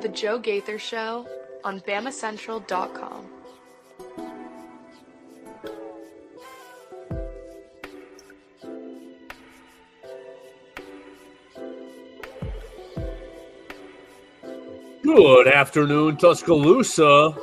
The Joe Gaither Show on BamaCentral.com. Good afternoon, Tuscaloosa,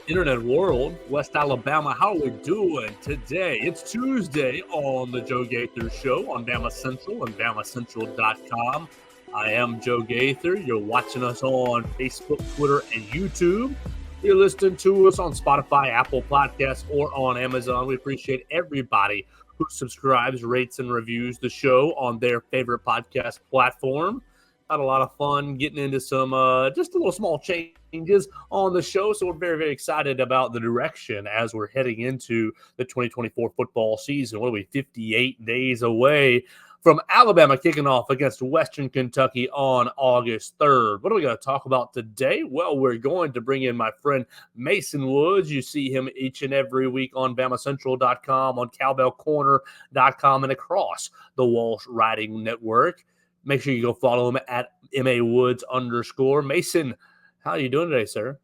Internet World, West Alabama. How are we doing today? It's Tuesday on the Joe Gaither Show on Bama Central and BamaCentral.com. I am Joe Gaither. You're watching us on Facebook, Twitter, and YouTube. You're listening to us on Spotify, Apple Podcasts, or on Amazon. We appreciate everybody who subscribes, rates, and reviews the show on their favorite podcast platform. Had a lot of fun getting into some just a little small changes on the show. So we're very, very excited about the direction as we're heading into the 2024 football season. What are we, 58 days away from Alabama kicking off against Western Kentucky on August 3rd. What are we going to talk about today? Well, we're going to bring in my friend Mason Woods. You see him each and every week on BamaCentral.com, on CowbellCorner.com, and across the Walsh Writing Network. Make sure you go follow him at MAWoods_. Mason, how are you doing today, sir?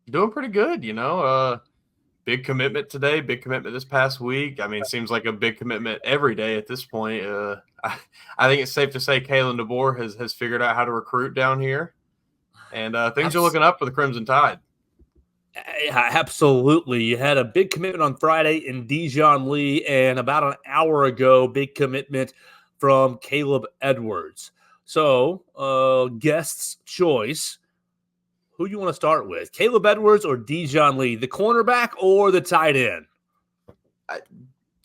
Doing pretty good, big commitment today, big commitment this past week. I mean, it seems like a big commitment every day at this point. I think it's safe to say Kaleb DeBoer has figured out how to recruit down here, and things are looking up for the Crimson Tide. Absolutely. You had a big commitment on Friday in Dijon Lee, and about an hour ago, big commitment from Kaleb Edwards. So, guest's choice. Who do you want to start with? Kaleb Edwards or Dijon Lee? The cornerback or the tight end?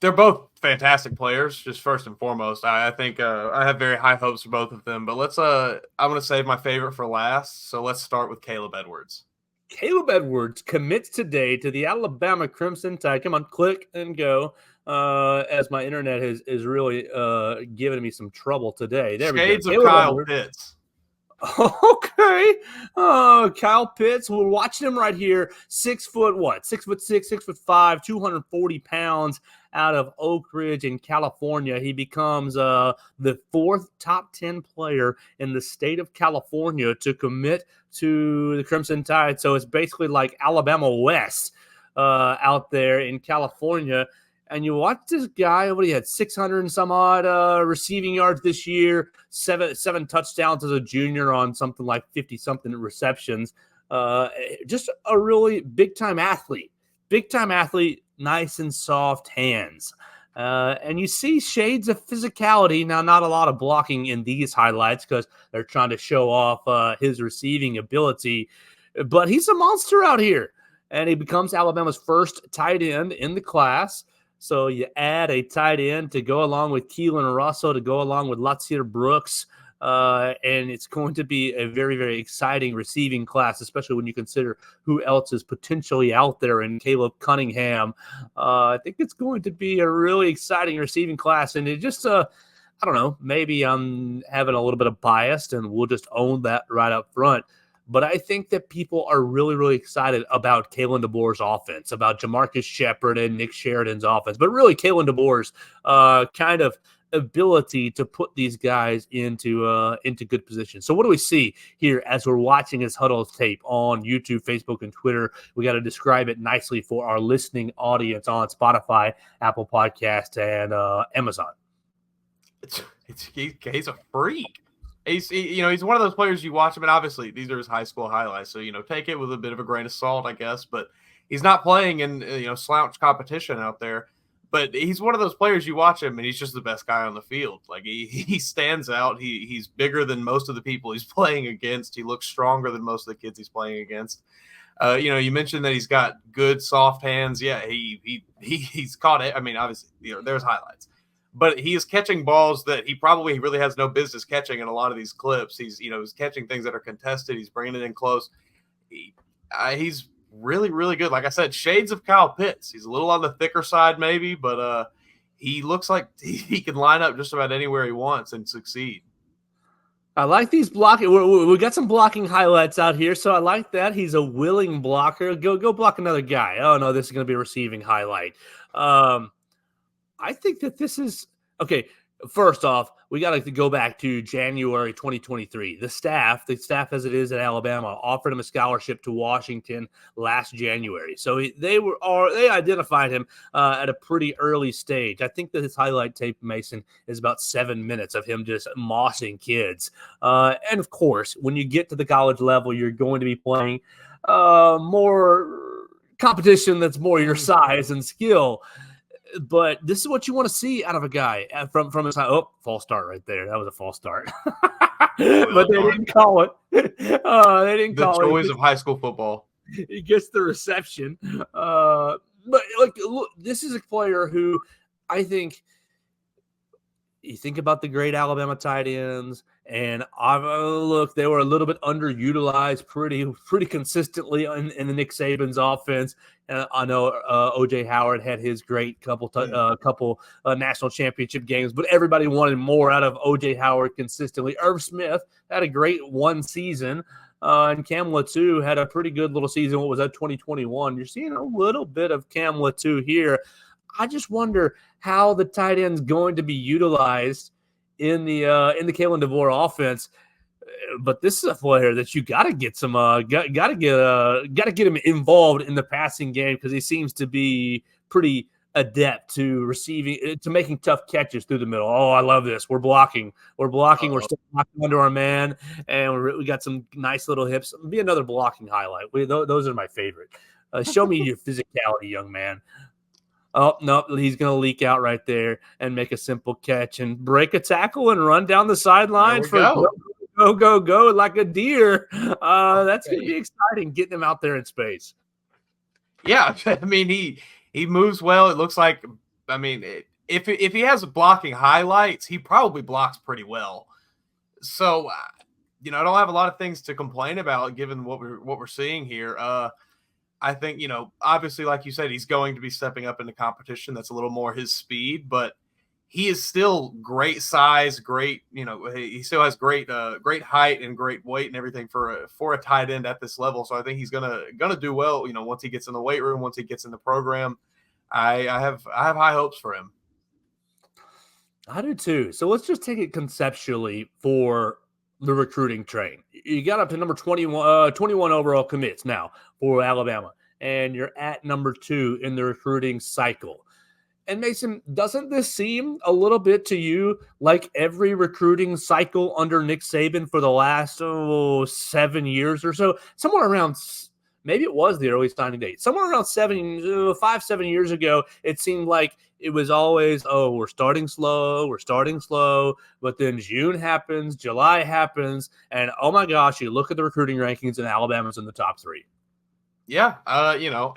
They're both fantastic players, just first and foremost. I think I have very high hopes for both of them. But I'm going to save my favorite for last. So let's start with Kaleb Edwards. Kaleb Edwards commits today to the Alabama Crimson Tide. Come on, click and go. As my internet is really giving me some trouble today. There Shades we go. Of Kyle Edwards. Pitts. Okay. Kyle Pitts. We're watching him right here. 6'6", 6'5", 240 pounds out of Oak Ridge in California. He becomes the fourth top 10 player in the state of California to commit to the Crimson Tide. So it's basically like Alabama West out there in California. And you watch this guy, he had 600 and some odd receiving yards this year, seven touchdowns as a junior on something like 50-something receptions. Just a really big-time athlete. Big-time athlete, nice and soft hands. And you see shades of physicality. Now, not a lot of blocking in these highlights because they're trying to show off his receiving ability. But he's a monster out here. And he becomes Alabama's first tight end in the class. So you add a tight end to go along with Keelan Russell, to go along with Latsir Brooks, and it's going to be a very, very exciting receiving class, especially when you consider who else is potentially out there in Caleb Cunningham. I think it's going to be a really exciting receiving class, and it just I don't know, maybe I'm having a little bit of bias, and we'll just own that right up front. But I think that people are really, really excited about Kaleb DeBoer's offense, about Jamarcus Shepard and Nick Sheridan's offense, but really Kaleb DeBoer's kind of ability to put these guys into good position. So what do we see here as we're watching his huddle tape on YouTube, Facebook, and Twitter? We got to describe it nicely for our listening audience on Spotify, Apple Podcasts, and Amazon. He's a freak. He's one of those players you watch him, and obviously these are his high school highlights, so take it with a bit of a grain of salt, I guess. But he's not playing in slouch competition out there. But he's one of those players you watch him, and he's just the best guy on the field. Like he stands out. He's bigger than most of the people he's playing against. He looks stronger than most of the kids he's playing against. You mentioned that he's got good soft hands. Yeah, he's caught it. I mean, obviously, there's highlights. But he is catching balls that he probably really has no business catching in a lot of these clips. He's catching things that are contested. He's bringing it in close. He's really, really good. Like I said, shades of Kyle Pitts. He's a little on the thicker side maybe, but he looks like he can line up just about anywhere he wants and succeed. I like these blocking. We got some blocking highlights out here, so I like that. He's a willing blocker. Go block another guy. Oh, no, this is going to be a receiving highlight. I think that this is – okay, First off, we got to go back to January 2023. The staff as it is at Alabama, offered him a scholarship to Washington last January. So they identified him at a pretty early stage. I think that his highlight tape, Mason, is about 7 minutes of him just mossing kids. And of course, when you get to the college level, you're going to be playing more competition that's more your size and skill. But this is what you want to see out of a guy from his side. Oh, false start right there. That was a false start. But they didn't call it. They didn't call it. The joys of high school football. He gets the reception. But look, this is a player who I think you think about the great Alabama tight ends, and look, they were a little bit underutilized pretty consistently in the Nick Saban's offense. I know O.J. Howard had his great couple national championship games, but everybody wanted more out of O.J. Howard consistently. Irv Smith had a great one season, and Cam Latu had a pretty good little season. What was that, 2021? You're seeing a little bit of Cam Latu here. I just wonder how the tight end's going to be utilized in the Kalen DeVore offense. But this is a player that you got to get some got to get him involved in the passing game, because he seems to be pretty adept to making tough catches through the middle. Oh, I love this. We're blocking. We're still blocking under our man, and we got some nice little hips. Be another blocking highlight. Those are my favorite. Show me your physicality, young man. Oh, no, he's going to leak out right there and make a simple catch and break a tackle and run down the sidelines for go like a deer. That's going to be exciting, getting him out there in space. Yeah, I mean, he moves well. It looks like, I mean, if he has blocking highlights, he probably blocks pretty well. So, I don't have a lot of things to complain about given what we're seeing here. I think, obviously, like you said, he's going to be stepping up into competition that's a little more his speed, but he is still great size, great, he still has great height and great weight and everything for a tight end at this level. So I think he's gonna do well, once he gets in the weight room, once he gets in the program. I have high hopes for him. I do too. So let's just take it conceptually for the recruiting train. You got up to number 21 overall commits now for Alabama, and you're at number 2 in the recruiting cycle. And Mason, doesn't this seem a little bit to you like every recruiting cycle under Nick Saban for the last 7 years or so? Somewhere around, maybe it was the early signing date. Somewhere around 7 years ago, it seemed like it was always, we're starting slow. But then June happens, July happens, and oh my gosh, you look at the recruiting rankings and Alabama's in the top 3. Yeah,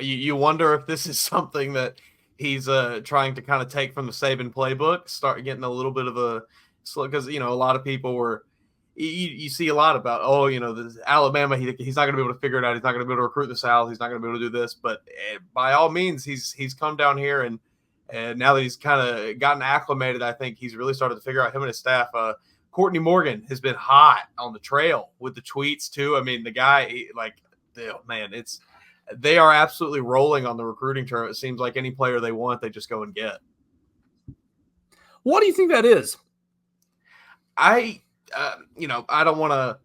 you wonder if this is something that he's trying to kind of take from the Saban playbook, start getting a little bit of a slow, because a lot of people were. You see a lot about, this Alabama, he's not going to be able to figure it out. He's not going to be able to recruit the South. He's not going to be able to do this. But by all means, he's come down here, and now that he's kind of gotten acclimated, I think he's really started to figure out him and his staff. Courtney Morgan has been hot on the trail with the tweets too. I mean, the guy, they are absolutely rolling on the recruiting trail. It seems like any player they want, they just go and get. What do you think that is? I don't want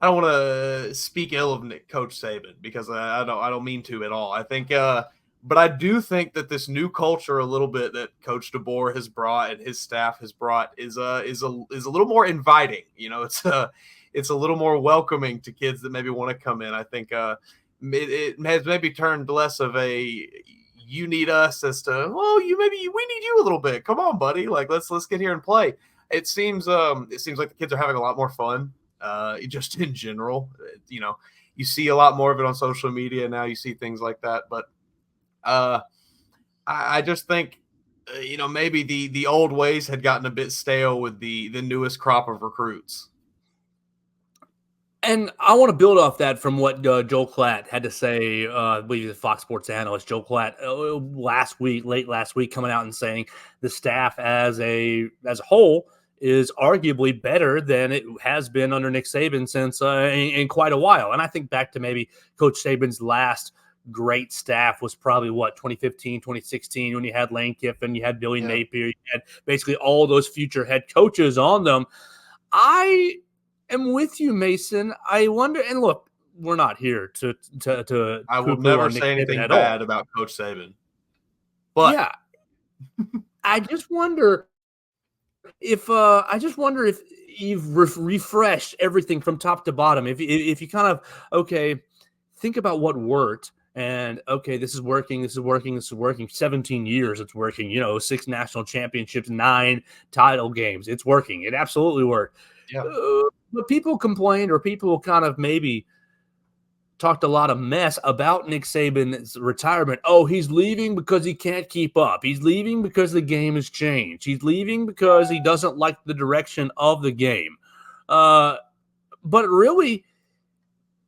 to speak ill of Coach Saban, because I don't mean to at all. I think, but I do think that this new culture, a little bit, that Coach DeBoer has brought and his staff has brought is a little more inviting. It's a little more welcoming to kids that maybe want to come in. I think it has maybe turned less of a you need us as to, we need you a little bit. Come on, buddy. Like let's get here and play. It seems like the kids are having a lot more fun, just in general. You see a lot more of it on social media now. You see things like that, but I just think, maybe the old ways had gotten a bit stale with the newest crop of recruits. And I want to build off that from what Joel Klatt had to say. I believe the Fox Sports analyst Joel Klatt late last week, coming out and saying the staff as a whole is arguably better than it has been under Nick Saban since in quite a while. And I think back to maybe Coach Saban's last great staff was probably 2015, 2016, when you had Lane Kiffin, you had Billy Napier, you had basically all those future head coaches on them. I am with you, Mason. I wonder, and look, we're not here to I will never say anything bad about Coach Saban. But yeah, I just wonder if you've refreshed everything from top to bottom. If you kind of think about what worked, and this is working. 17 years, it's working. 6 national championships, 9 title games. It's working. It absolutely worked. Yeah. But people complained, or people kind of maybe talked a lot of mess about Nick Saban's retirement. Oh, he's leaving because he can't keep up. He's leaving because the game has changed. He's leaving because he doesn't like the direction of the game. But really,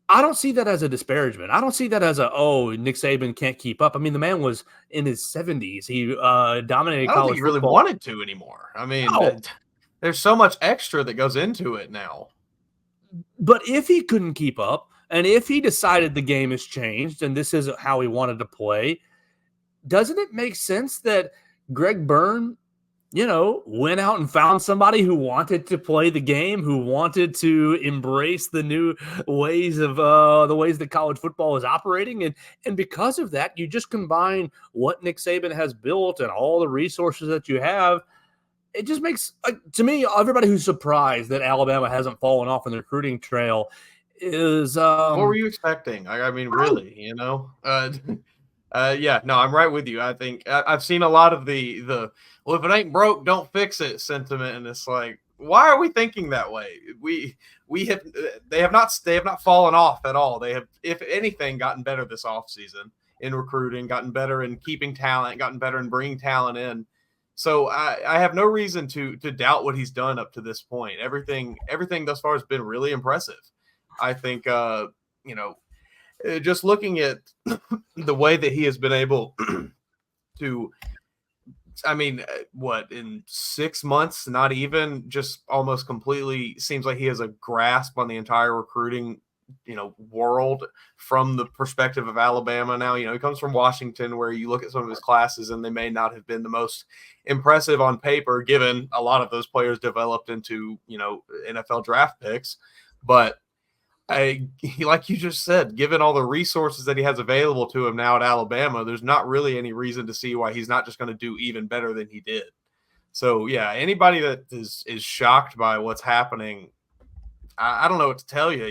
I don't see that as a disparagement. I don't see that as Nick Saban can't keep up. I mean, the man was in his 70s. He dominated college football. I don't think he really wanted to anymore. I mean, there's so much extra that goes into it now. But if he couldn't keep up, and if he decided the game has changed and this isn't how he wanted to play, doesn't it make sense that Greg Byrne, went out and found somebody who wanted to play the game, who wanted to embrace the new ways of the ways that college football is operating? And because of that, you just combine what Nick Saban has built and all the resources that you have. It just makes, to me, everybody who's surprised that Alabama hasn't fallen off on the recruiting trail is what were you expecting? I mean, really, I'm right with you. I think I've seen a lot of the well, if it ain't broke, don't fix it sentiment, and it's like, why are we thinking that way? They have not fallen off at all. They have, if anything, gotten better this offseason in recruiting, gotten better in keeping talent, gotten better in bringing talent in. So I have no reason to doubt what he's done up to this point. Everything thus far has been really impressive. I think, just looking at the way that he has been able to, in 6 months, not even, just almost completely seems like he has a grasp on the entire recruiting, world from the perspective of Alabama. Now, he comes from Washington, where you look at some of his classes and they may not have been the most impressive on paper, given a lot of those players developed into, NFL draft picks. But like you just said, given all the resources that he has available to him now at Alabama, there's not really any reason to see why he's not just going to do even better than he did. So, yeah, anybody that is shocked by what's happening, I don't know what to tell you.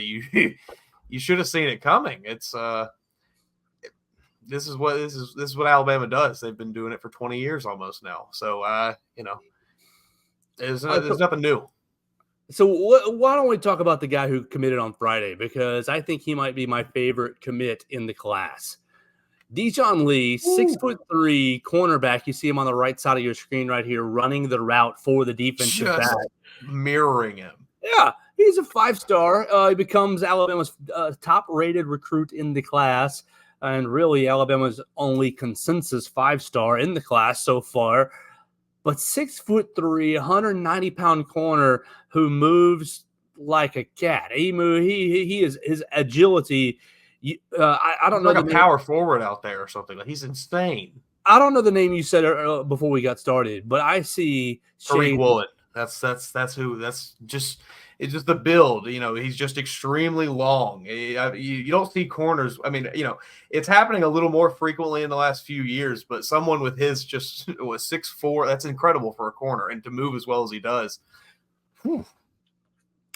You should have seen it coming. It's this is what Alabama does. They've been doing it for 20 years almost now. So there's nothing new. So why don't we talk about the guy who committed on Friday? Because I think he might be my favorite commit in the class. Dijon Lee, 6'3" cornerback. You see him on the right side of your screen right here, running the route for the defensive back, mirroring him. Yeah, he's a 5-star. He becomes Alabama's top-rated recruit in the class, and really Alabama's only consensus 5-star in the class so far. But 6'3", 190-pound corner who moves like a cat. He is, his agility. I don't know, like a power forward out there or something. Like, he's insane. I don't know the name you said before we got started, but I see Tariq Woolen. That's who. That's just, it's just the build. He's just extremely long. You don't see corners. I mean, it's happening a little more frequently in the last few years, but someone with his just 6'4", that's incredible for a corner, and to move as well as he does. Whew.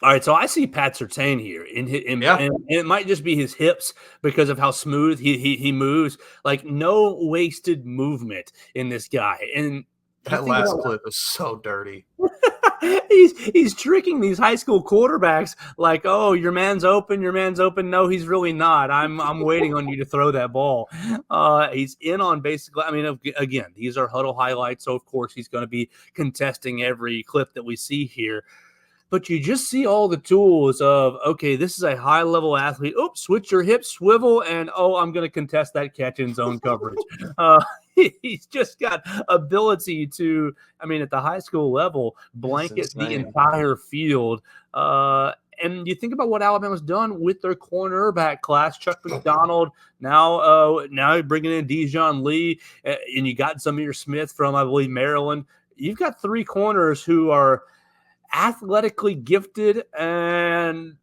All right, so I see Pat Surtain here, and it might just be his hips because of how smooth he moves. Like, no wasted movement in this guy. And that last clip is so dirty. He's tricking these high school quarterbacks like, oh, your man's open. No, he's really not. I'm waiting on you to throw that ball. He's in on basically, I mean, again, these are huddle highlights, so of course he's going to be contesting every clip that we see here. But you just see all the tools of, okay, this is a high-level athlete. Oops, switch your hips, swivel, and, I'm going to contest that catch in zone coverage. He's just got ability to, at the high school level, blanket the entire field. And you think about what Alabama's done with their cornerback class, Chuck McDonald. Now you're bringing in Dijon Lee, and you got Zamir Smith from, I believe, Maryland. You've got 3 corners who are athletically gifted and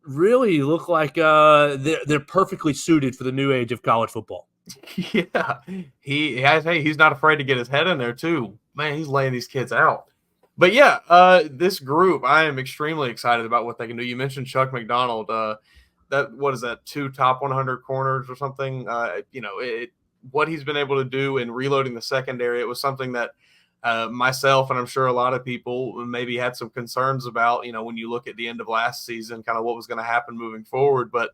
really look like they're perfectly suited for the new age of college football. Yeah, he's not afraid to get his head in there too. Man, he's laying these kids out. But yeah, this group, I am extremely excited about what they can do. You mentioned Chuck McDonald. What is that? 2 top 100 corners or something? What he's been able to do in reloading the secondary, it was something that myself and I'm sure a lot of people maybe had some concerns about. When you look at the end of last season, kind of what was going to happen moving forward. But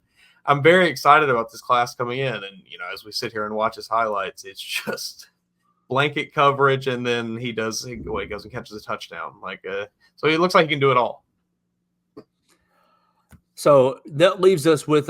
I'm very excited about this class coming in, and as we sit here and watch his highlights, it's just blanket coverage, and then he goes and catches a touchdown. So he looks like he can do it all. So that leaves us with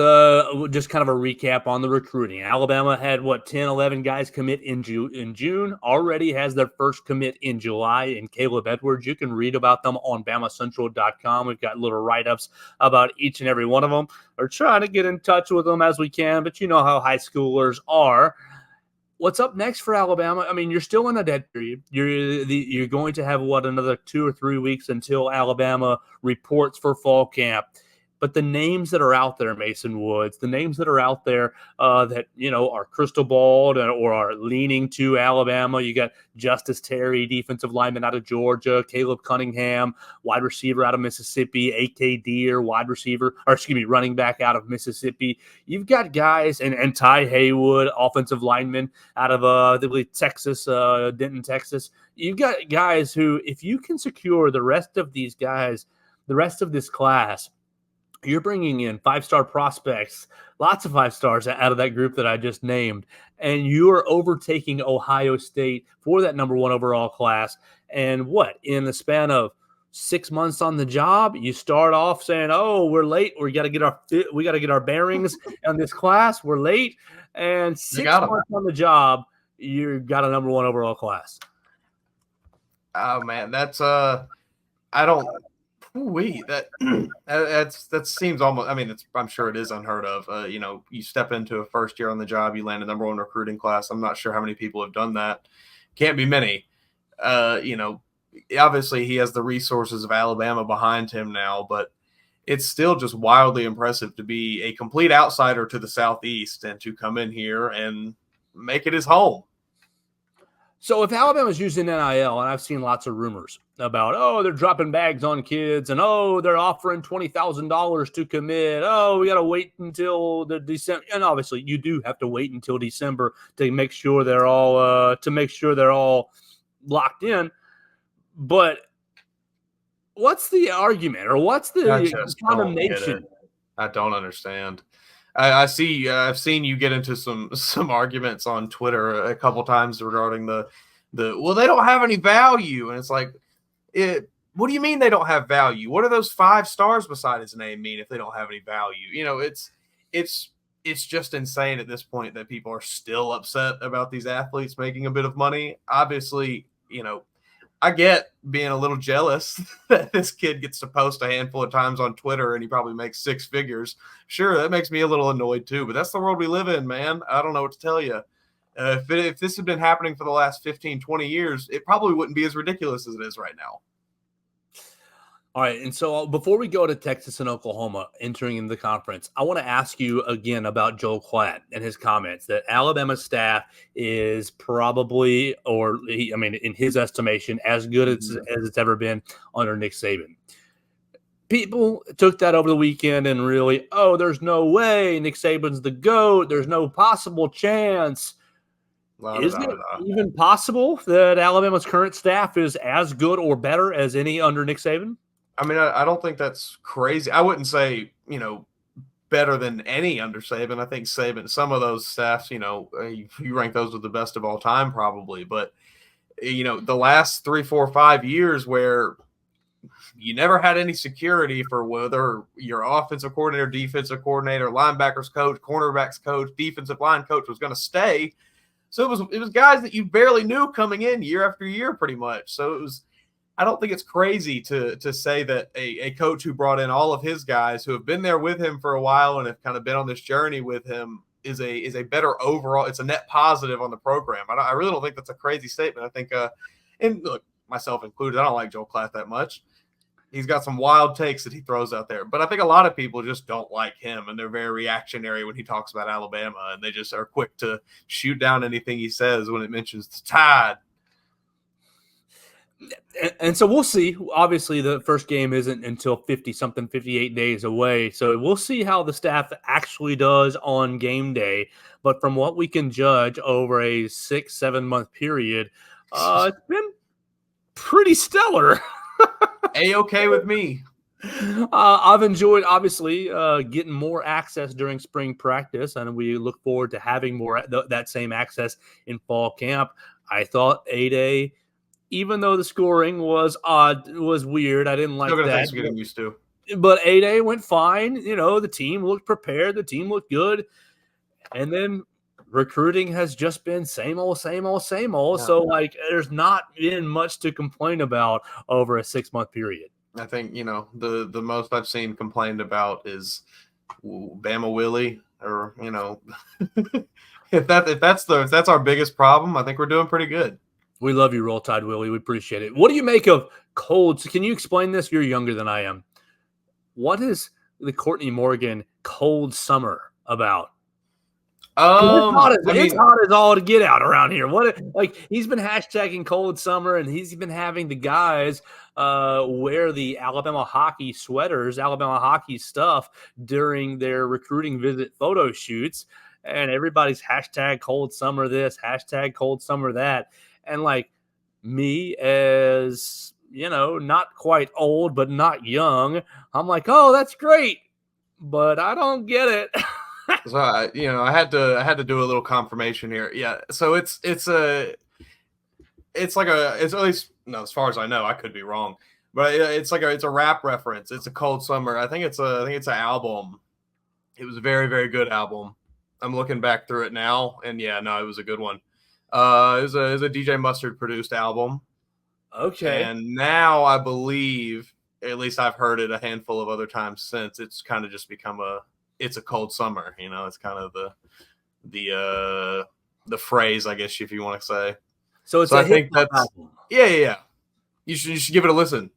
just kind of a recap on the recruiting. Alabama had 10, 11 guys commit in June. Already has their first commit in July in Kaleb Edwards. You can read about them on BamaCentral.com. We've got little write-ups about each and every one of them. We're trying to get in touch with them as we can, but you know how high schoolers are. What's up next for Alabama? I mean, you're still in a dead period. You're going to have another 2 or 3 weeks until Alabama reports for fall camp. But the names that are out there, Mason Woods, the names that are out there that, are crystal balled or are leaning to Alabama. You got Justice Terry, defensive lineman out of Georgia, Caleb Cunningham, wide receiver out of Mississippi, A.K. Deere, running back out of Mississippi. You've got guys, and Ty Haywood, offensive lineman out of Texas, Denton, Texas. You've got guys who, if you can secure the rest of these guys, the rest of this class, you're bringing in 5-star prospects, lots of 5 stars out of that group that I just named, and you are overtaking Ohio State for that number 1 overall class. And in the span of 6 months on the job, you start off saying, "Oh, we're late. We got to get our bearings on this class. We're late." And 6 months on the job, you got a number 1 overall class. Oh man, that's I don't. That seems almost. I mean, I'm sure it is unheard of. You step into a first year on the job, you land a number 1 recruiting class. I'm not sure how many people have done that. Can't be many. Obviously he has the resources of Alabama behind him now, but it's still just wildly impressive to be a complete outsider to the Southeast and to come in here and make it his home. So if Alabama's using NIL, and I've seen lots of rumors about, they're dropping bags on kids, and they're offering $20,000 to commit. We got to wait until the December, and obviously you do have to wait until December to make sure they're all locked in. But what's the argument, or what's the condemnation? I don't understand. I've seen you get into some arguments on Twitter a couple times regarding the they don't have any value, and it's like, what do you mean they don't have value? What do those 5 stars beside his name mean if they don't have any value? It's just insane at this point that people are still upset about these athletes making a bit of money. Obviously, I get being a little jealous that this kid gets to post a handful of times on Twitter and he probably makes 6 figures. Sure, that makes me a little annoyed too, but that's the world we live in, man. I don't know what to tell you. If this had been happening for the last 15, 20 years, it probably wouldn't be as ridiculous as it is right now. All right, and so before we go to Texas and Oklahoma entering in the conference, I want to ask you again about Joel Klatt and his comments that Alabama's staff is probably, in his estimation, as good as it's ever been under Nick Saban. People took that over the weekend and really, there's no way Nick Saban's the GOAT. There's no possible chance. Is it even possible that Alabama's current staff is as good or better as any under Nick Saban? I mean, I don't think that's crazy. I wouldn't say, better than any under Saban. I think Saban, some of those staffs, you rank those with the best of all time probably. But, the last 3, 4, 5 years where you never had any security for whether your offensive coordinator, defensive coordinator, linebackers coach, cornerbacks coach, defensive line coach was going to stay. So it was guys that you barely knew coming in year after year pretty much. So I don't think it's crazy to say that a coach who brought in all of his guys who have been there with him for a while and have kind of been on this journey with him is a better overall. It's a net positive on the program. I really don't think that's a crazy statement. I think, and look, myself included, I don't like Joel Klatt that much. He's got some wild takes that he throws out there, but I think a lot of people just don't like him, and they're very reactionary when he talks about Alabama, and they just are quick to shoot down anything he says when it mentions the Tide. And so we'll see. Obviously, the first game isn't until 58 days away. So we'll see how the staff actually does on game day. But from what we can judge over a 6-7 month period, it's been pretty stellar. A-okay with me. I've enjoyed, obviously, getting more access during spring practice, and we look forward to having more that same access in fall camp. I thought A-Day, even though the scoring was odd, was weird, I didn't like Still gonna that. thanks for getting used to. But A-Day went fine. You know, the team looked prepared. The team looked good. And then recruiting has just been same old, same old, same old. Yeah. So, like, there's not been much to complain about over a 6 month period. I think, you know, the most I've seen complained about is Bama Willie, or, you know, if that's our biggest problem, I think we're doing pretty good. We love you, Roll Tide Willie. We appreciate it. What do you make of cold? Can you explain this? You're younger than I am. What is the Courtney Morgan cold summer about? It's hot as all to get out around here. He's been hashtagging cold summer, and he's been having the guys wear the Alabama hockey sweaters, Alabama hockey stuff during their recruiting visit photo shoots, and everybody's hashtag cold summer this, hashtag cold summer that. And like me, as you know, not quite old, but not young, I'm like, oh, that's great, but I don't get it. So I had to do a little confirmation here. Yeah, so it's at least, no, as far as I know, I could be wrong, but it's a rap reference. It's a cold summer. I think it's an album. It was a very, very good album. I'm looking back through it now, and yeah, no, it was a good one. It was a DJ Mustard produced album. Okay. And now I believe, at least I've heard it a handful of other times since, it's kind of just become it's a cold summer, you know. It's kind of the phrase, I guess, if you want to say. So I think that's album. Yeah. You should give it a listen.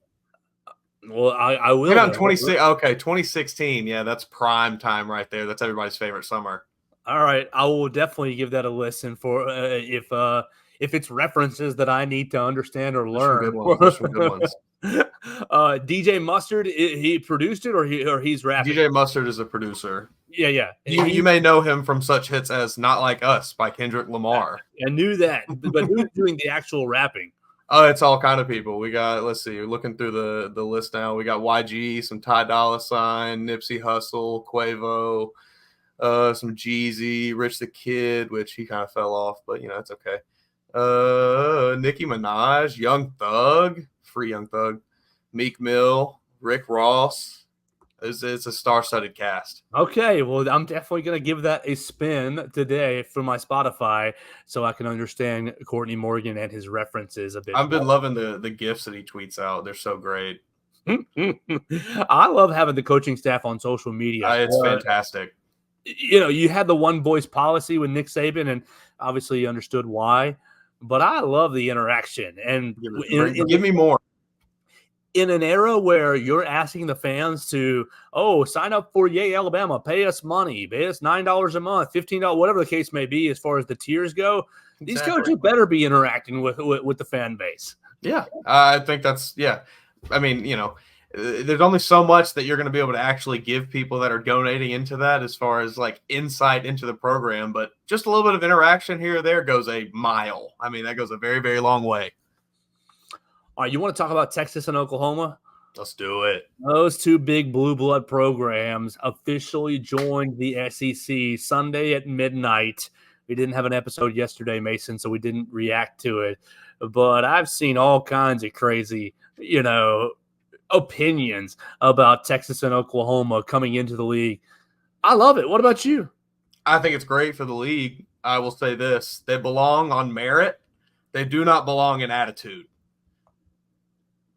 Well, I will. Came out in 2016. Yeah, that's prime time right there. That's everybody's favorite summer. All right, I will definitely give that a listen for if it's references that I need to understand or learn. There's some good ones. DJ Mustard, he produced it, or he's rapping? DJ Mustard is a producer. Yeah. You may know him from such hits as "Not Like Us" by Kendrick Lamar. I knew that, but who's doing the actual rapping? Oh, it's all kind of people. We got, let's see, looking through the list now. We got YG, some Ty Dolla $ign, Nipsey Hussle, Quavo, some Jeezy, Rich the Kid, which he kind of fell off, but you know, it's okay. Nicki Minaj, Young Thug, Free Young Thug, Meek Mill, Rick Ross. It's a star-studded cast. Okay, well, I'm definitely going to give that a spin today for my Spotify so I can understand Courtney Morgan and his references a bit. I've been loving the GIFs that he tweets out. They're so great. I love having the coaching staff on social media. It's fantastic. You know, you had the one voice policy with Nick Saban, and obviously you understood why. But I love the interaction. And give me more. In an era where you're asking the fans to, sign up for Yay Alabama, pay us money, pay us $9 a month, $15, whatever the case may be, as far as the tiers go, these coaches better be interacting with the fan base. Yeah, I think that's, yeah. I mean, you know, there's only so much that you're going to be able to actually give people that are donating into that as far as like insight into the program, but just a little bit of interaction here or there goes a mile. I mean, that goes a very, very long way. All right, you want to talk about Texas and Oklahoma? Let's do it. Those two big blue blood programs officially joined the SEC Sunday at midnight. We didn't have an episode yesterday, Mason, so we didn't react to it. But I've seen all kinds of crazy, opinions about Texas and Oklahoma coming into the league. I love it. What about you? I think it's great for the league. I will say this. They belong on merit. They do not belong in attitude.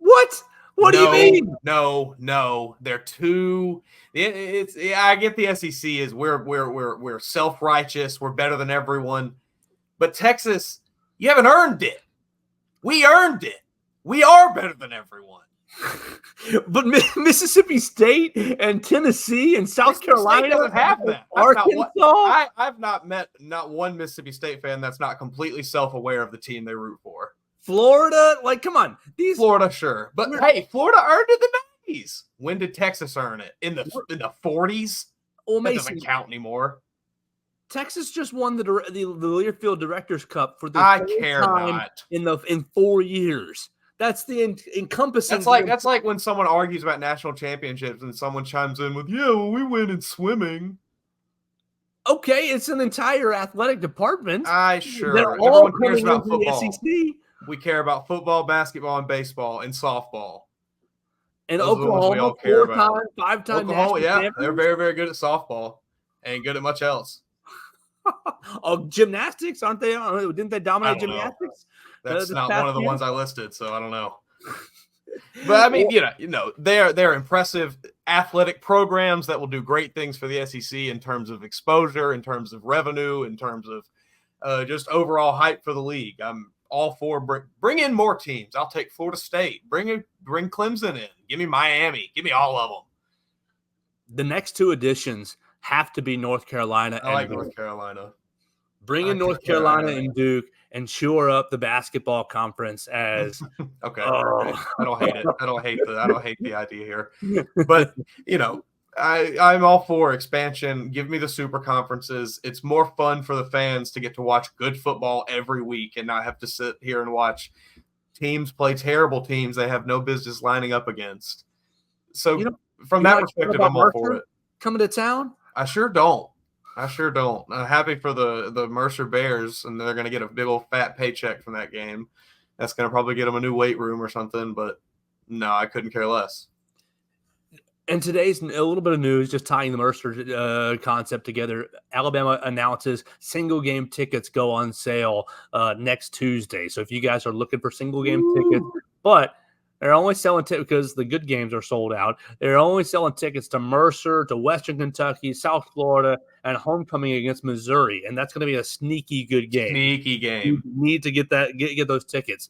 What? What do you mean? No. They're too. I get the SEC is we're self-righteous. We're better than everyone. But Texas, you haven't earned it. We earned it. We are better than everyone. But Mississippi State and Tennessee and South Carolina doesn't have that. I've not met not one Mississippi State fan that's not completely self-aware of the team they root for. Florida, like, come on. Florida, sure. But hey, Florida earned it in the 90s. When did Texas earn it? In the 40s? Well, that doesn't count anymore. Texas just won the Learfield Directors Cup for the time in 4 years. That's the encompassing. That's like when someone argues about national championships and someone chimes in with, "Yeah, well, we win in swimming." Okay, it's an entire athletic department. They're all everyone cares about football. The SEC. We care about football, basketball, and baseball, and softball. And Oklahoma, 5 times. Oklahoma, yeah, they're very, very good at softball. Ain't good at much else. Gymnastics, aren't they? Didn't they dominate gymnastics? That's not one of the ones I listed, so I don't know. But I mean, they're impressive athletic programs that will do great things for the SEC in terms of exposure, in terms of revenue, in terms of just overall hype for the league. I'm all for bring in more teams. I'll take Florida State. Bring Clemson in. Give me Miami. Give me all of them. The next 2 additions have to be North Carolina. I like North Carolina. Bring in North Carolina and Duke and shore up the basketball conference as okay. I don't hate it. I don't hate the idea here. But I'm all for expansion. Give me the super conferences. It's more fun for the fans to get to watch good football every week and not have to sit here and watch teams play terrible teams they have no business lining up against. So from that perspective, I'm all for it. Coming to town? I sure don't. I'm happy for the Mercer Bears, and they're going to get a big old fat paycheck from that game. That's going to probably get them a new weight room or something, but no, I couldn't care less. And today's a little bit of news, just tying the Mercer concept together. Alabama announces single game tickets go on sale next Tuesday. So if you guys are looking for single game tickets, but they're only selling tickets because the good games are sold out. They're only selling tickets to Mercer, to Western Kentucky, South Florida, and homecoming against Missouri. And that's going to be a sneaky good game. You need to get those tickets.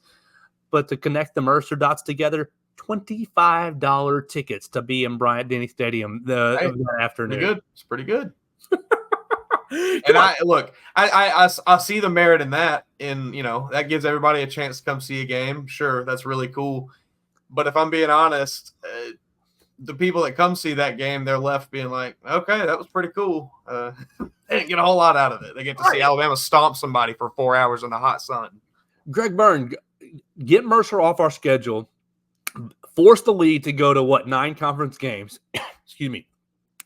But to connect the Mercer dots together, $25 tickets to be in Bryant-Denny Stadium that afternoon. Pretty good. It's pretty good. And I see the merit in that. And, that gives everybody a chance to come see a game. Sure, that's really cool. But if I'm being honest, the people that come see that game, they're left being like, okay, that was pretty cool. They didn't get a whole lot out of it. They get to see Alabama stomp somebody for 4 hours in the hot sun. Greg Byrne, get Mercer off our schedule. Force the league to go to 9 conference games. Excuse me.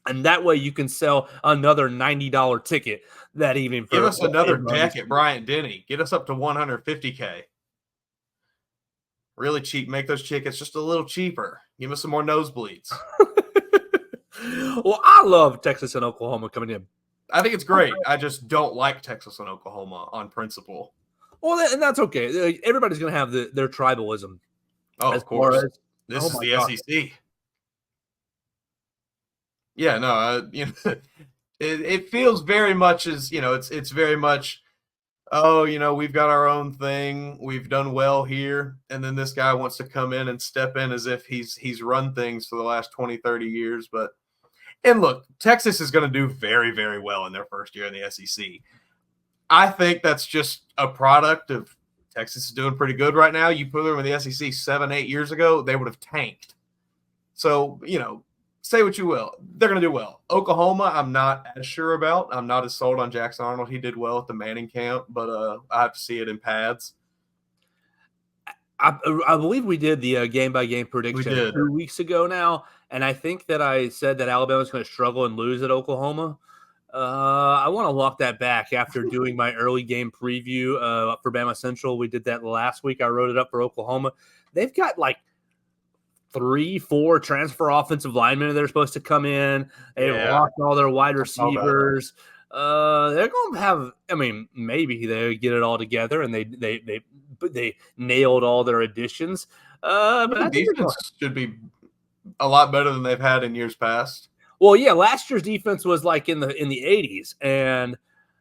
And that way you can sell another $90 ticket that evening. Give us another deck at Bryant-Denny. Get us up to $150K. Really cheap. Make those tickets just a little cheaper. Give us some more nosebleeds. Well, I love Texas and Oklahoma coming in. I think it's great. I just don't like Texas and Oklahoma on principle. Well, and that's okay. Everybody's going to have their tribalism. Oh, of course. This is the SEC. Yeah, no, it feels very much as, it's very much, we've got our own thing. We've done well here. And then this guy wants to come in and step in as if he's run things for the last 20, 30 years. And look, Texas is going to do very, very well in their first year in the SEC. I think that's just a product of Texas is doing pretty good right now. You put them in the SEC 7-8 years ago, they would have tanked. So, say what you will. They're going to do well. Oklahoma, I'm not as sure about. I'm not as sold on Jackson Arnold. He did well at the Manning camp, but I have to see it in pads. I believe we did the game-by-game prediction 2 weeks ago now, and I think that I said that Alabama's going to struggle and lose at Oklahoma. I want to lock that back after doing my early game preview for Bama Central. We did that last week. I wrote it up for Oklahoma. They've got 3-4 transfer offensive linemen that are supposed to come in. They've lost all their wide receivers. They're going to have. Maybe they get it all together and they nailed all their additions. But The I think defense should be a lot better than they've had in years past. well, yeah, last year's defense was like in the 80s, and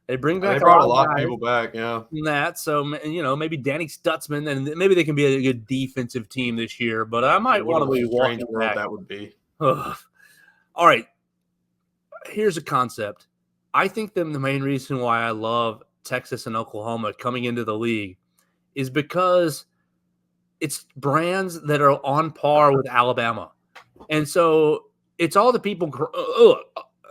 they bring They back brought a of lot of guys people back, yeah. in that. So maybe Danny Stutzman, and maybe they can be a good defensive team this year. But I might What want to a be strange walking world back. that would be. Ugh. All right, here's a concept. I think the main reason why I love Texas and Oklahoma coming into the league is because it's brands that are on par with Alabama. And so it's all the people.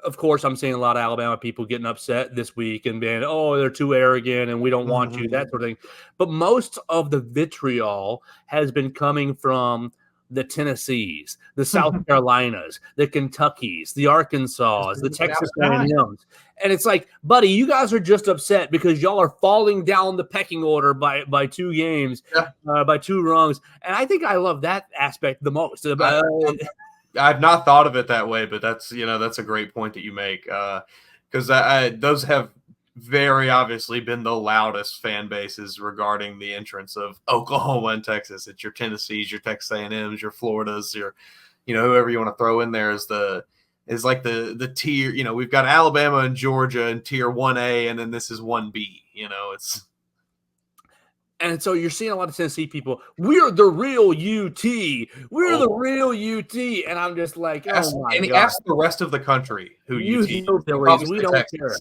Of course, I'm seeing a lot of Alabama people getting upset this week and being, oh, they're too arrogant and we don't want you, that sort of thing. But most of the vitriol has been coming from the Tennessees, the South Carolinas, the Kentuckys, the Arkansas, the Texas A&Ms. And it's like, buddy, you guys are just upset because y'all are falling down the pecking order by 2 games, by 2 rungs. And I think I love that aspect the most. I've not thought of it that way, but that's a great point that you make, because those have very obviously been the loudest fan bases regarding the entrance of Oklahoma and Texas. It's your Tennessees, your Texas A&Ms, your Floridas, your whoever you want to throw in there is like the tier. We've got Alabama and Georgia in tier 1A, and then this is 1B. It's. And so you're seeing a lot of Tennessee people. We're the real UT. We're the real UT. And I'm just like, ask the rest of the country who you UT. hillbillies. We don't care.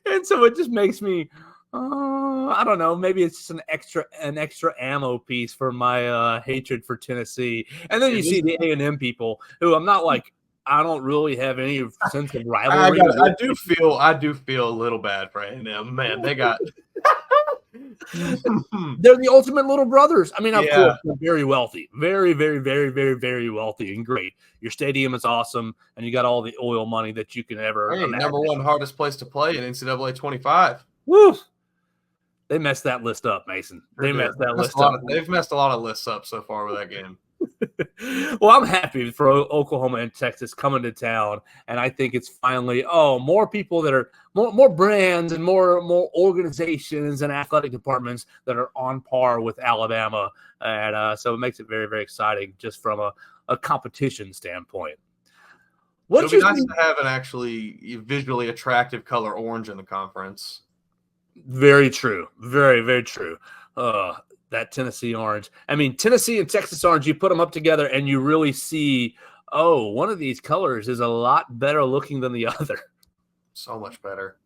And so it just makes me, I don't know. Maybe it's just an extra ammo piece for my hatred for Tennessee. And then you see the A&M people who I'm not like. I don't really have any sense of rivalry. I do feel a little bad for A&M. Man, they got. They're the ultimate little brothers. I mean, of course, they're very wealthy, very, very, very, very, very wealthy and great. Your stadium is awesome, and you got all the oil money that you can ever imagine. Number 1 hardest place to play in NCAA 25. Woo! They messed that list up, Mason. They messed that list up. They've messed a lot of lists up so far with that game. Well, I'm happy for Oklahoma and Texas coming to town, and I think it's finally more people that are more brands and more organizations and athletic departments that are on par with Alabama, and so it makes it very, very exciting just from a competition standpoint. It would be nice to have an actually visually attractive color orange in the conference. Very true. Very, very true. That Tennessee orange. I mean, Tennessee and Texas orange, you put them up together and you really see, one of these colors is a lot better looking than the other. So much better.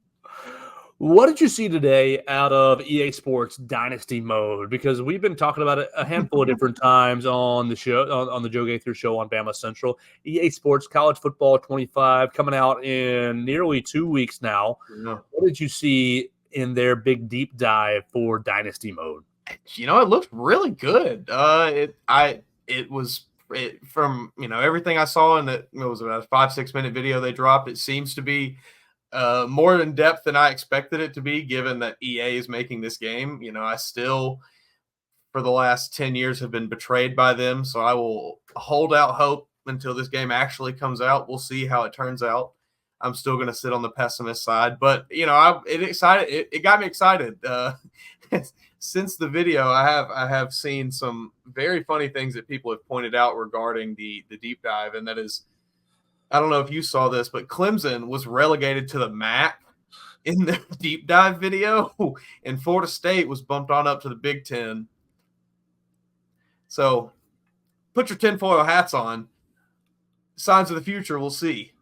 What did you see today out of EA Sports Dynasty Mode? Because we've been talking about it a handful of different times on the show, on the Joe Gaither show on Bama Central. EA Sports College Football 25 coming out in nearly 2 weeks now. Yeah. What did you see in their big deep dive for Dynasty Mode? It looked really good. It was from everything I saw in that it was about a 5-6 minute video they dropped. It seems to be more in depth than I expected it to be, given that EA is making this game. I still, for the last 10 years, have been betrayed by them. So I will hold out hope until this game actually comes out. We'll see how it turns out. I'm still going to sit on the pessimist side, but it got me excited. Since the video, I have seen some very funny things that people have pointed out regarding the deep dive, and that is, I don't know if you saw this, but Clemson was relegated to the MAC in the deep dive video, and Florida State was bumped on up to the Big Ten. So put your tinfoil hats on. Signs of the future, we'll see.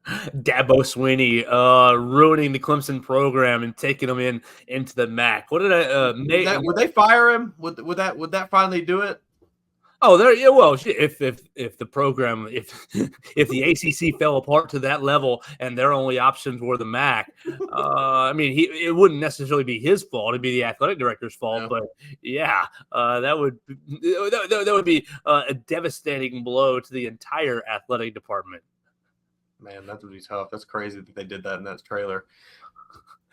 Dabo Swinney ruining the Clemson program and taking them into the MAC. What did would they fire him? Would that finally do it? Oh, there. Yeah. Well, if the program, if the ACC fell apart to that level and their only options were the MAC, I mean, it wouldn't necessarily be his fault. It'd be the athletic director's fault. Yeah. But yeah, that would be a devastating blow to the entire athletic department. Man, that would be tough. That's crazy that they did that in that trailer.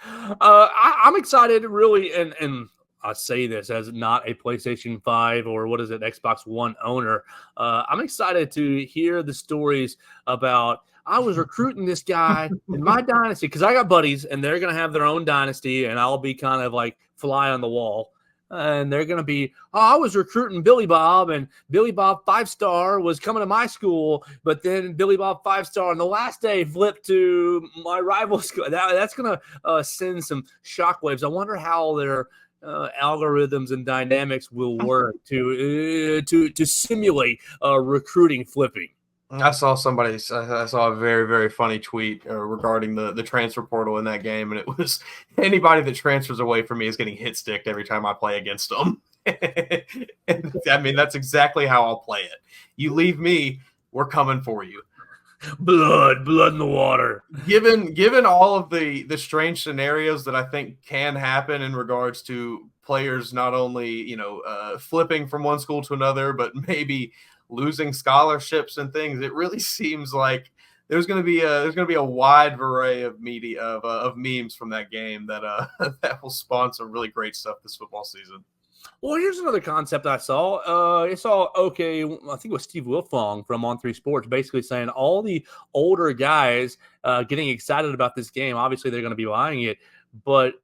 I'm excited, really, and I say this as not a PlayStation 5 or Xbox One owner. I'm excited to hear the stories about I was recruiting this guy in my dynasty because I got buddies and they're going to have their own dynasty and I'll be kind of like fly on the wall. and they're going to be, oh, I was recruiting Billy Bob, and Billy Bob 5-star was coming to my school, but then Billy Bob 5-star on the last day flipped to my rival school. That's going to send some shockwaves. I wonder how their algorithms and dynamics will work to simulate recruiting flipping. I saw a very, very funny tweet regarding the transfer portal in that game, and it was anybody that transfers away from me is getting hit sticked every time I play against them. And, I mean, that's exactly how I'll play it. You leave me, we're coming for you. Blood in the water. Given all of the strange scenarios that I think can happen in regards to players not only flipping from one school to another, but maybe losing scholarships and things, it really seems like there's going to be a wide array of media of memes from that game that that will spawn some really great stuff this football season. Well, here's another concept I saw. I think it was Steve Wilfong from On3 Sports basically saying all the older guys getting excited about this game. Obviously, they're going to be buying it, but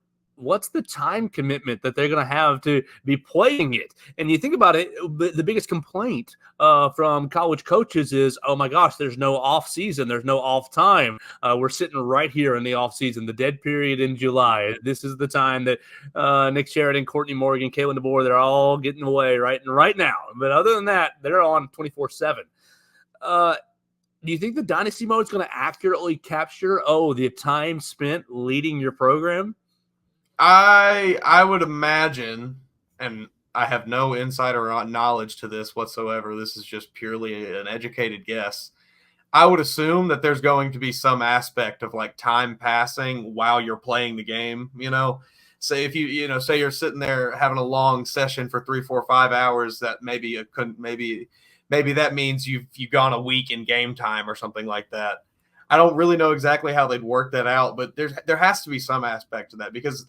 what's the time commitment that they're going to have to be playing it? And you think about it, the biggest complaint from college coaches is, oh my gosh, there's no off season. There's no off time. We're sitting right here in the off season, the dead period in July. This is the time that Nick Sheridan, Courtney Morgan, Kalen DeBoer, they're all getting away right now. But other than that, they're on 24/7. Do you think the dynasty mode is going to accurately capture, the time spent leading your program? I would imagine, and I have no insider knowledge to this whatsoever. This is just purely an educated guess. I would assume that there's going to be some aspect of like time passing while you're playing the game. Say if say you're sitting there having a long session for 3, 4, 5 hours, that maybe that means you've gone a week in game time or something like that. I don't really know exactly how they'd work that out, but there has to be some aspect to that because,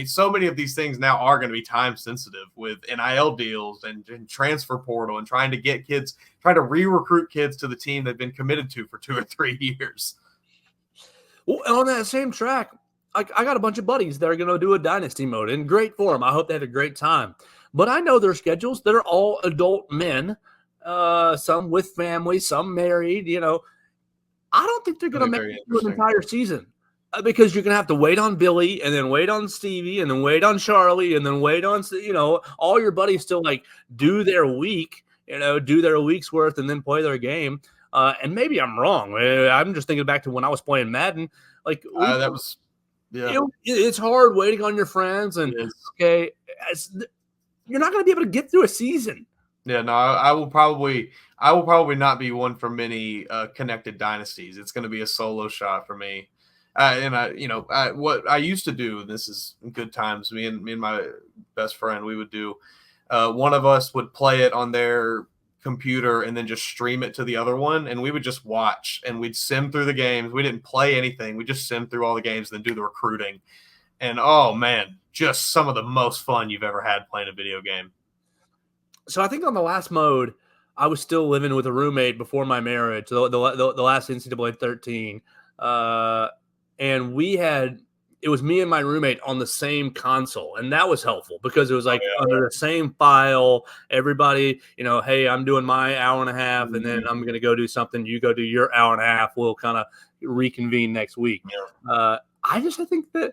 so many of these things now are going to be time sensitive with NIL deals and transfer portal and trying to re-recruit kids to the team they've been committed to for 2 or 3 years. Well, on that same track, I got a bunch of buddies that are going to do a dynasty mode, and great for them. I hope they had a great time. But I know their schedules that are all adult men, some with families, some married, I don't think they're going to make it through an entire season because you're going to have to wait on Billy and then wait on Stevie and then wait on Charlie and then wait on, all your buddies still do their week, do their week's worth and then play their game. And maybe I'm wrong. I'm just thinking back to when I was playing Madden. It's hard waiting on your friends and you're not going to be able to get through a season. Yeah, no, I will probably not be one for many connected dynasties. It's going to be a solo shot for me. What I used to do, this is good times. Me and my best friend, we would do. One of us would play it on their computer and then just stream it to the other one, and we would just watch and we'd sim through the games. We didn't play anything. We just sim through all the games and then do the recruiting. And oh man, just some of the most fun you've ever had playing a video game. So I think on the last mode, I was still living with a roommate before my marriage, the last NCAA 13. And it was me and my roommate on the same console. And that was helpful because it was under the same file, everybody, hey, I'm doing my hour and a half and then I'm going to go do something. You go do your hour and a half. We'll kind of reconvene next week. Yeah. I think that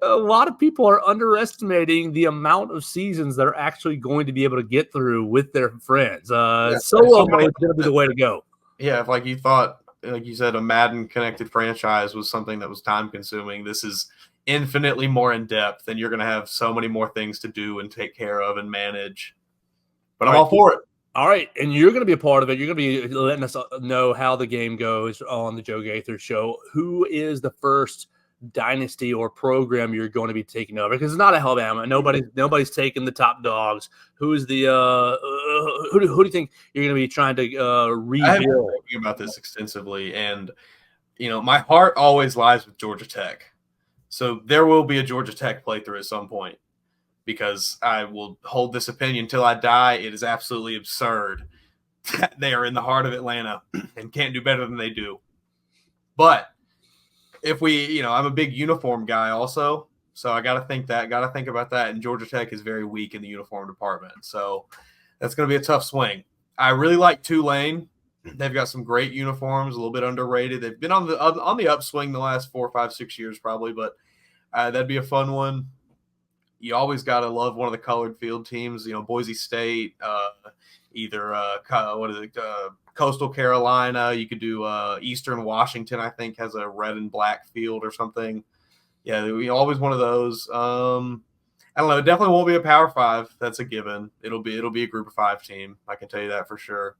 a lot of people are underestimating the amount of seasons that are actually going to be able to get through with their friends. Solo mode is going to be the way to go. Yeah, if you thought, like you said, a Madden connected franchise was something that was time consuming, this is infinitely more in depth, and you're going to have so many more things to do and take care of and manage. But I'm all for it. All right, and you're going to be a part of it. You're going to be letting us know how the game goes on the Joe Gaither Show. Who is the first dynasty or program you're going to be taking over? Because it's not Alabama. Nobody's taking the top dogs. Who's the who do you think you're going to be trying to rebuild? I've been thinking about this extensively, and my heart always lies with Georgia Tech. So there will be a Georgia Tech playthrough at some point because I will hold this opinion till I die. It is absolutely absurd that they are in the heart of Atlanta and can't do better than they do. But if I'm a big uniform guy also. So I got to think about that. And Georgia Tech is very weak in the uniform department. So that's going to be a tough swing. I really like Tulane. They've got some great uniforms, a little bit underrated. They've been on the upswing the last 4, 5, 6 years probably, but that'd be a fun one. You always got to love one of the colored field teams, Boise State, Coastal Carolina. You could do Eastern Washington, I think, has a red and black field or something. Yeah, always one of those. I don't know. It definitely won't be a Power 5. That's a given. It'll be a Group of 5 team. I can tell you that for sure.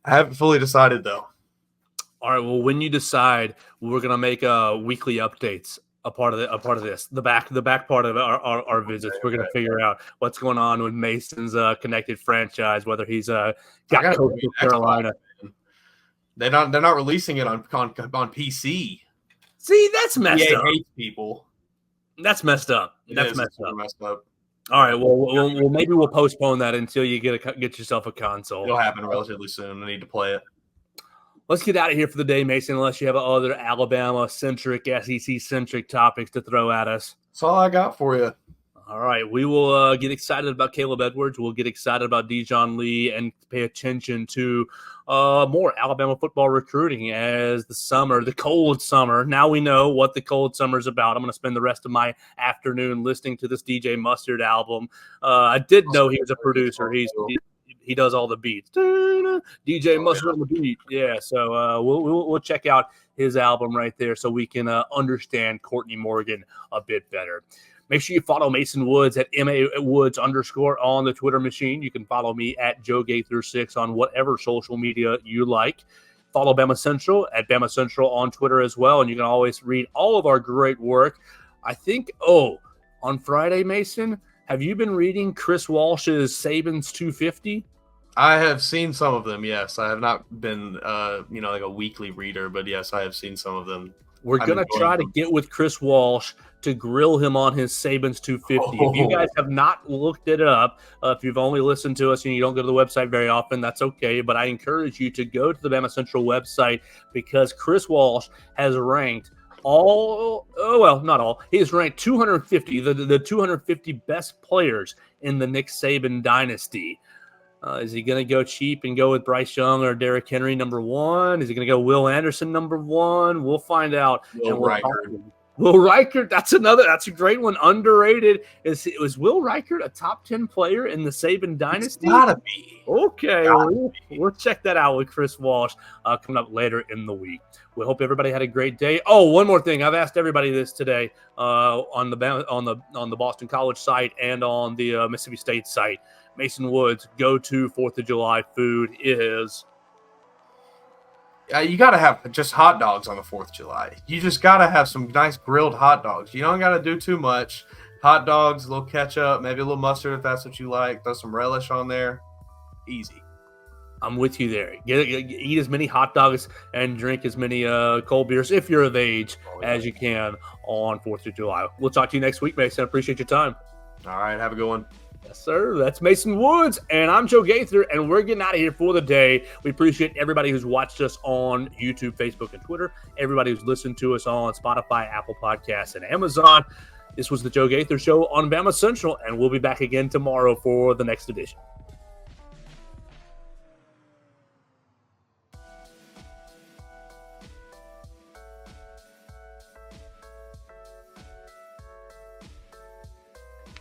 I haven't fully decided though. All right. Well, when you decide, we're gonna make weekly updates. A part of this, the back part of our visits. We're gonna figure out what's going on with Mason's connected franchise, whether he's got Coastal Carolina. They're not releasing it on PC. See, that's messed up. Hates people. That's messed up. That's messed up. All right. Well, maybe we'll postpone that until you get yourself a console. It'll happen relatively soon. I need to play it. Let's get out of here for the day, Mason, unless you have other Alabama-centric, SEC-centric topics to throw at us. That's all I got for you. All right. We will get excited about Kaleb Edwards. We'll get excited about Dijon Lee and pay attention to more Alabama football recruiting as the cold summer. Now we know what the cold summer is about. I'm going to spend the rest of my afternoon listening to this DJ Mustard album. I did know he was a producer. He does all the beats. DJ Mustard on the beat. Yeah, so we'll check out his album right there so we can understand Courtney Morgan a bit better. Make sure you follow Mason Woods at MAWoods_ on the Twitter machine. You can follow me at Joe Gaither6 on whatever social media you like. Follow Bama Central at Bama Central on Twitter as well, and you can always read all of our great work. I think, on Friday, Mason, have you been reading Chris Walsh's Saban's 250? I have seen some of them, yes. I have not been, like a weekly reader, but yes, I have seen some of them. We're going to try to get with Chris Walsh to grill him on his Saban's 250. If you guys have not looked it up, if you've only listened to us and you don't go to the website very often, that's okay. But I encourage you to go to the Bama Central website because Chris Walsh has ranked not all. He has ranked 250, the 250 best players in the Nick Saban dynasty. Is he going to go cheap and go with Bryce Young or Derrick Henry number 1? Is he going to go Will Anderson number 1? We'll find out. Will Reichert, that's a great one. Underrated. Was Will Reichert a top 10 player in the Saban dynasty? It's gotta be. Okay, we'll check that out with Chris Walsh coming up later in the week. We hope everybody had a great day. Oh, one more thing. I've asked everybody this today on the Boston College site and on the Mississippi State site. Mason Woods' go-to 4th of July food is? You got to have just hot dogs on the 4th of July. You just got to have some nice grilled hot dogs. You don't got to do too much. Hot dogs, a little ketchup, maybe a little mustard if that's what you like. Throw some relish on there. Easy. I'm with you there. Eat as many hot dogs and drink as many cold beers, if you're of age, as you can on 4th of July. We'll talk to you next week, Mason. I appreciate your time. All right. Have a good one. Yes, sir. That's Mason Woods, and I'm Joe Gaither, and we're getting out of here for the day. We appreciate everybody who's watched us on YouTube, Facebook, and Twitter, everybody who's listened to us on Spotify, Apple Podcasts, and Amazon. This was the Joe Gaither Show on Bama Central, and we'll be back again tomorrow for the next edition.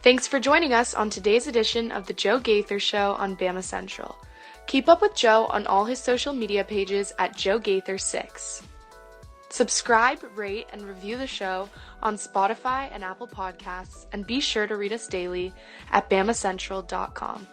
Thanks for joining us on today's edition of the Joe Gaither Show on Bama Central. Keep up with Joe on all his social media pages at Joe Gaither6. Subscribe, rate, and review the show on Spotify and Apple Podcasts, and be sure to read us daily at BamaCentral.com.